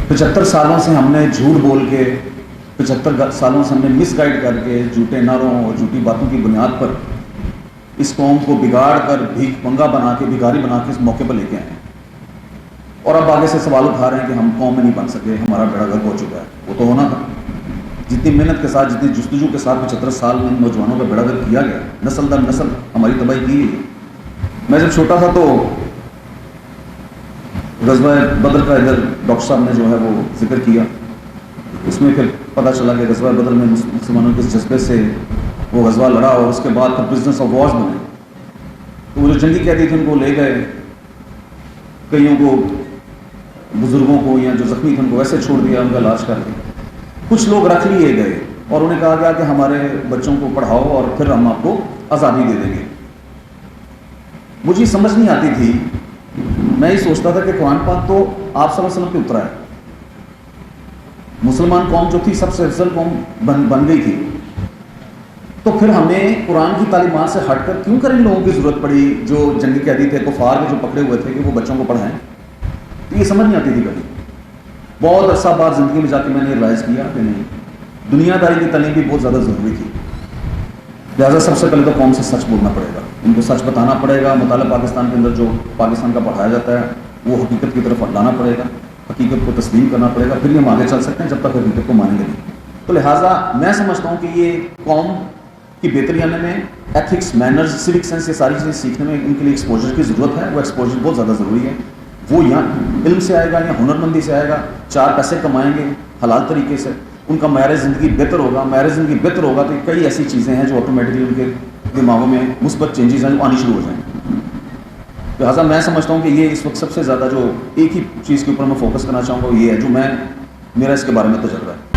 75 سالوں سے ہم نے جھوٹ بول کے، 75 سالوں سے ہم نے مس گائڈ کر کے، جھوٹے نعروں اور جھوٹی باتوں کی بنیاد پر اس قوم کو بگاڑ کر بھیک منگا بنا کے، بھکاری بنا کے اس موقع پر لے کے آئے ہیں، اور اب آگے سے سوال اٹھا رہے ہیں کہ ہم قوم میں نہیں بن سکے، ہمارا بیڑا غرق ہو چکا ہے۔ وہ تو ہونا تھا، جتنی محنت کے ساتھ، جتنی جستجو کے ساتھ 75 سال میں نوجوانوں کا بیڑا غرق کیا گیا، نسل در نسل ہماری تباہی کی گئی۔ میں جب چھوٹا تھا تو غزوہ بدر کا ادھر ڈاکٹر صاحب نے جو ہے وہ ذکر کیا، اس میں پھر پتہ چلا کہ غزوہ بدر میں مسلمانوں کے جذبے سے وہ غزوہ لڑا، اور اس کے بعد پھر پرزنرز آف وارز بنے، تو وہ جو جنگی قیدی تھے ان کو لے گئے، کئیوں کو، بزرگوں کو یا جو زخمی تھے ان کو ویسے چھوڑ دیا، ان کا علاج کر دیا۔ کچھ لوگ رکھ لیے گئے اور انہیں کہا گیا کہ ہمارے بچوں کو پڑھاؤ اور پھر ہم آپ کو آزادی دے دیں گے۔ مجھے سمجھ نہیں آتی تھی، میں یہ سوچتا تھا کہ قرآن پاک تو آپ صلی اللہ علیہ وسلم پہ اترا ہے، مسلمان قوم جو تھی سب سے افضل قوم بن گئی تھی، تو پھر ہمیں قرآن کی تعلیمات سے ہٹ کر کیوں کر ان لوگوں کی ضرورت پڑی جو جنگی قیدی تھے، کفار کے جو پکڑے ہوئے تھے، کہ وہ بچوں کو پڑھائیں؟ تو یہ سمجھ نہیں آتی تھی کبھی۔ بہت عرصہ بعد زندگی میں جا کے میں نے ریلائز کیا کہ نہیں، دنیا داری کی تعلیم بھی بہت زیادہ ضروری تھی، لہٰذا سب سے پہلے تو قوم سے سچ بولنا پڑے گا، ان کو سچ بتانا پڑے گا، مطالعہ پاکستان کے اندر جو پاکستان کا پڑھایا جاتا ہے وہ حقیقت کی طرف لانا پڑے گا، حقیقت کو تسلیم کرنا پڑے گا، پھر ہی ہم آگے چل سکتے ہیں، جب تک حقیقت کو مانیں گے نہیں۔ تو لہٰذا میں سمجھتا ہوں کہ یہ قوم کی بہتری آنے میں ایتھکس، مینرز، سیوک سینس، یہ ساری چیزیں سیکھنے میں ان کے لیے ایکسپوجر کی ضرورت ہے، وہ ایکسپوجر بہت زیادہ ضروری ہے۔ وہ یا علم سے آئے گا یا ہنرمندی سے آئے گا، 4 پیسے کمائیں گے حلال طریقے سے، ان کا معیار زندگی بہتر ہوگا، معیار زندگی بہتر ہوگا تو کئی ایسی چیزیں ہیں جو آٹومیٹکلی ان کے دماغوں میں مثبت چینجز ہیں جو آنی شروع ہو جائیں گے۔ لہٰذا میں سمجھتا ہوں کہ یہ اس وقت سب سے زیادہ جو ایک ہی چیز کے اوپر میں فوکس کرنا چاہوں گا وہ یہ ہے جو میرا اس کے بارے میں تجربہ ہے۔